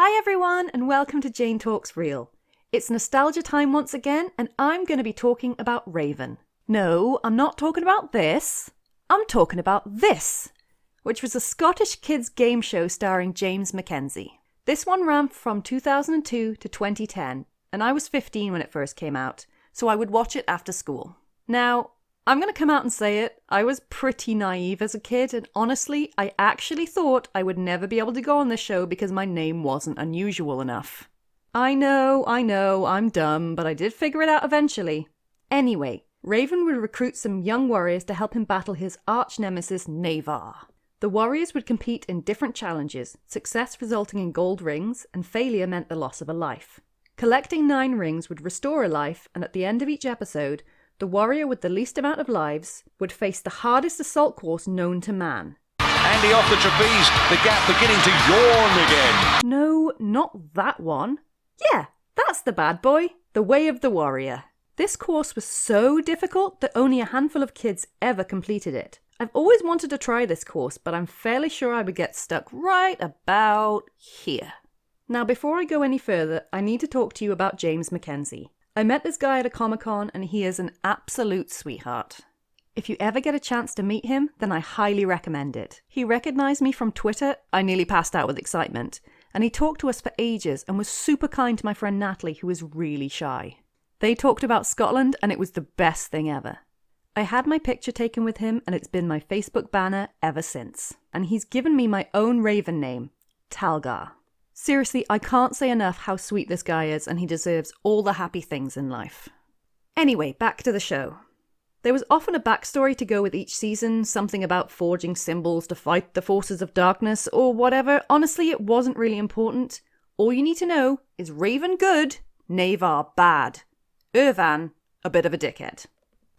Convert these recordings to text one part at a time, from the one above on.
Hi everyone and welcome to Jane Talks Real. It's nostalgia time once again and I'm going to be talking about Raven. No, I'm not talking about this. I'm talking about this, which was a Scottish kids game show starring James Mackenzie. This one ran from 2002 to 2010 and I was 15 when it first came out, so I would watch it after school. Now, I'm going to come out and say it, I was pretty naive as a kid and honestly, I actually thought I would never be able to go on this show because my name wasn't unusual enough. I know, I'm dumb, but I did figure it out eventually. Anyway, Raven would recruit some young warriors to help him battle his arch-nemesis Nevar. The warriors would compete in different challenges, success resulting in gold rings and failure meant the loss of a life. Collecting 9 rings would restore a life and at the end of each episode, the warrior with the least amount of lives would face the hardest assault course known to man. Andy off the trapeze, the gap beginning to yawn again. No, not that one. Yeah, that's the bad boy, the Way of the Warrior. This course was so difficult that only a handful of kids ever completed it. I've always wanted to try this course, but I'm fairly sure I would get stuck right about here. Now, before I go any further, I need to talk to you about James Mackenzie. I met this guy at a Comic-Con and he is an absolute sweetheart. If you ever get a chance to meet him, then I highly recommend it. He recognized me from Twitter, I nearly passed out with excitement, and he talked to us for ages and was super kind to my friend Natalie, who is really shy. They talked about Scotland and it was the best thing ever. I had my picture taken with him and it's been my Facebook banner ever since. And he's given me my own Raven name, Talgar. Seriously, I can't say enough how sweet this guy is and he deserves all the happy things in life. Anyway, back to the show. There was often a backstory to go with each season, something about forging symbols to fight the forces of darkness or whatever. Honestly, it wasn't really important. All you need to know is Raven good, Nevar bad. Irvan, a bit of a dickhead.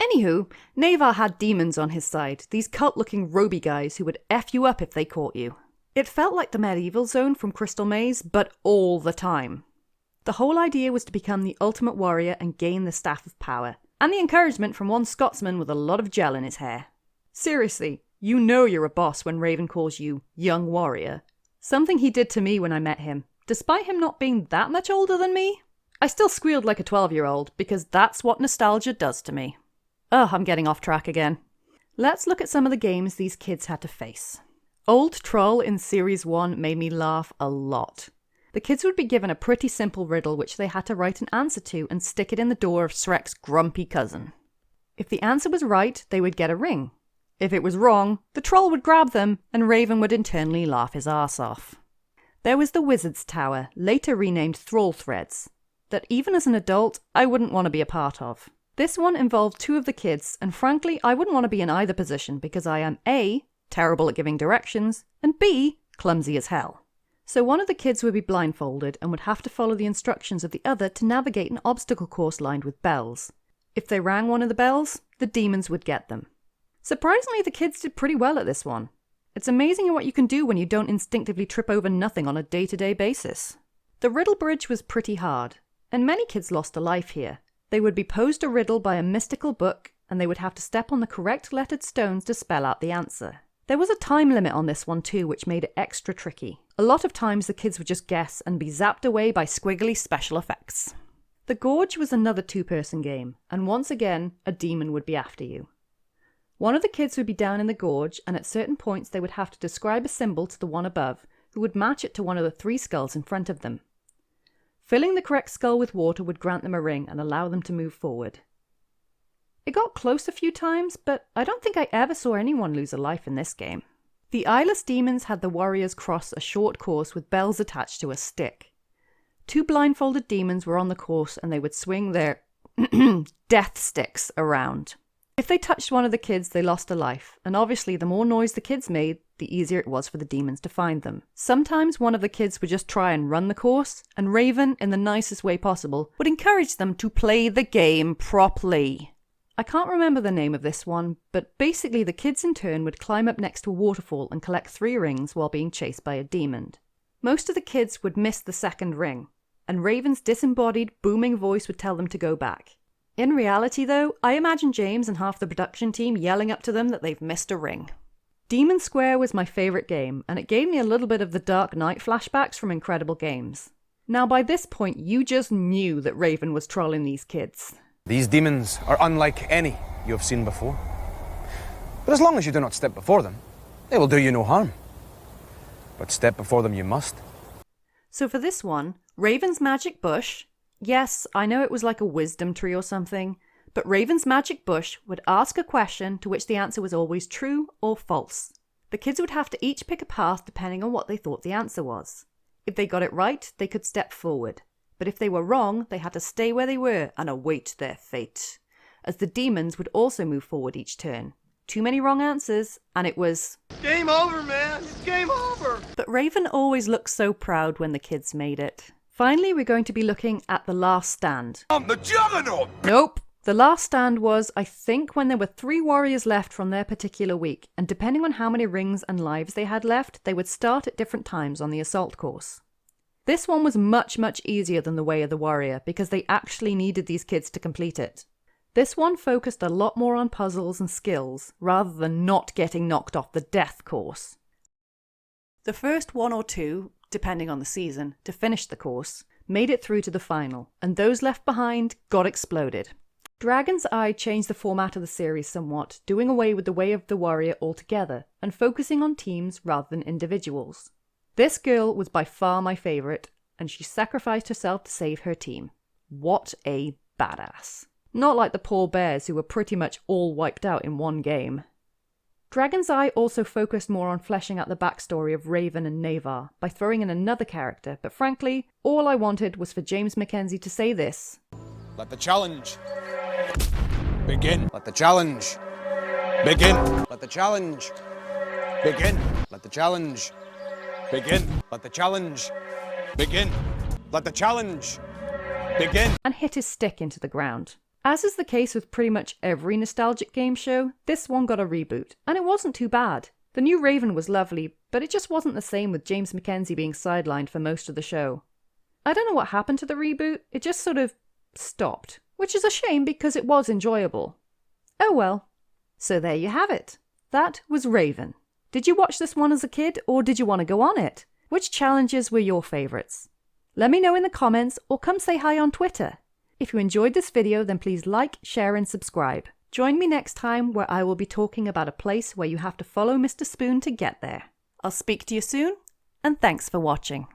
Anywho, Nevar had demons on his side, these cult-looking roby guys who would F you up if they caught you. It felt like the medieval zone from Crystal Maze, but all the time. The whole idea was to become the ultimate warrior and gain the Staff of Power, and the encouragement from one Scotsman with a lot of gel in his hair. Seriously, you know you're a boss when Raven calls you young warrior. Something he did to me when I met him. Despite him not being that much older than me, I still squealed like a 12-year-old because that's what nostalgia does to me. Ugh, I'm getting off track again. Let's look at some of the games these kids had to face. Old Troll in Series 1 made me laugh a lot. The kids would be given a pretty simple riddle which they had to write an answer to and stick it in the door of Shrek's grumpy cousin. If the answer was right, they would get a ring. If it was wrong, the troll would grab them and Raven would internally laugh his arse off. There was the Wizard's Tower, later renamed Thrall Threads, that even as an adult, I wouldn't want to be a part of. This one involved 2 of the kids, and frankly, I wouldn't want to be in either position because I am A, terrible at giving directions, and B, clumsy as hell. So one of the kids would be blindfolded and would have to follow the instructions of the other to navigate an obstacle course lined with bells. If they rang one of the bells, the demons would get them. Surprisingly, the kids did pretty well at this one. It's amazing what you can do when you don't instinctively trip over nothing on a day-to-day basis. The riddle bridge was pretty hard, and many kids lost a life here. They would be posed a riddle by a mystical book, and they would have to step on the correct lettered stones to spell out the answer. There was a time limit on this one too, which made it extra tricky. A lot of times the kids would just guess and be zapped away by squiggly special effects. The Gorge was another 2-person game, and once again, a demon would be after you. One of the kids would be down in the gorge, and at certain points they would have to describe a symbol to the one above, who would match it to one of the 3 skulls in front of them. Filling the correct skull with water would grant them a ring and allow them to move forward. It got close a few times, but I don't think I ever saw anyone lose a life in this game. The eyeless demons had the warriors cross a short course with bells attached to a stick. 2 blindfolded demons were on the course and they would swing their death sticks around. If they touched one of the kids, they lost a life, and obviously the more noise the kids made, the easier it was for the demons to find them. Sometimes one of the kids would just try and run the course, and Raven, in the nicest way possible, would encourage them to play the game properly. I can't remember the name of this one, but basically the kids in turn would climb up next to a waterfall and collect 3 rings while being chased by a demon. Most of the kids would miss the 2nd ring, and Raven's disembodied, booming voice would tell them to go back. In reality though, I imagine James and half the production team yelling up to them that they've missed a ring. Demon Square was my favourite game, and it gave me a little bit of the Dark Knight flashbacks from Incredible Games. Now by this point you just knew that Raven was trolling these kids. These demons are unlike any you have seen before. But as long as you do not step before them, they will do you no harm. But step before them you must. So for this one, Raven's magic bush, yes, I know it was like a wisdom tree or something, but Raven's magic bush would ask a question to which the answer was always true or false. The kids would have to each pick a path depending on what they thought the answer was. If they got it right, they could step forward. But if they were wrong, they had to stay where they were and await their fate, as the demons would also move forward each turn. Too many wrong answers, and it was... Game over, man! It's game over! But Raven always looked so proud when the kids made it. Finally, we're going to be looking at The Last Stand. I'm the juggernaut! Nope. The Last Stand was, I think, when there were 3 warriors left from their particular week, and depending on how many rings and lives they had left, they would start at different times on the assault course. This one was much easier than the Way of the Warrior, because they actually needed these kids to complete it. This one focused a lot more on puzzles and skills, rather than not getting knocked off the death course. The first 1 or 2, depending on the season, to finish the course, made it through to the final, and those left behind got exploded. Dragon's Eye changed the format of the series somewhat, doing away with the Way of the Warrior altogether, and focusing on teams rather than individuals. This girl was by far my favourite, and she sacrificed herself to save her team. What a badass. Not like the poor bears who were pretty much all wiped out in one game. Dragon's Eye also focused more on fleshing out the backstory of Raven and Nevar by throwing in another character, but frankly, all I wanted was for James Mackenzie to say this. Let the challenge begin. Let the challenge begin. Let the challenge begin. Let the challenge begin. Let the challenge begin. Let the challenge begin. And hit his stick into the ground. As is the case with pretty much every nostalgic game show, this one got a reboot, and it wasn't too bad. The new Raven was lovely, but it just wasn't the same with James Mackenzie being sidelined for most of the show. I don't know what happened to the reboot, it just sort of stopped, which is a shame because it was enjoyable. Oh well. So there you have it. That was Raven. Did you watch this one as a kid, or did you want to go on it? Which challenges were your favourites? Let me know in the comments, or come say hi on Twitter. If you enjoyed this video, then please like, share and subscribe. Join me next time where I will be talking about a place where you have to follow Mr. Spoon to get there. I'll speak to you soon, and thanks for watching.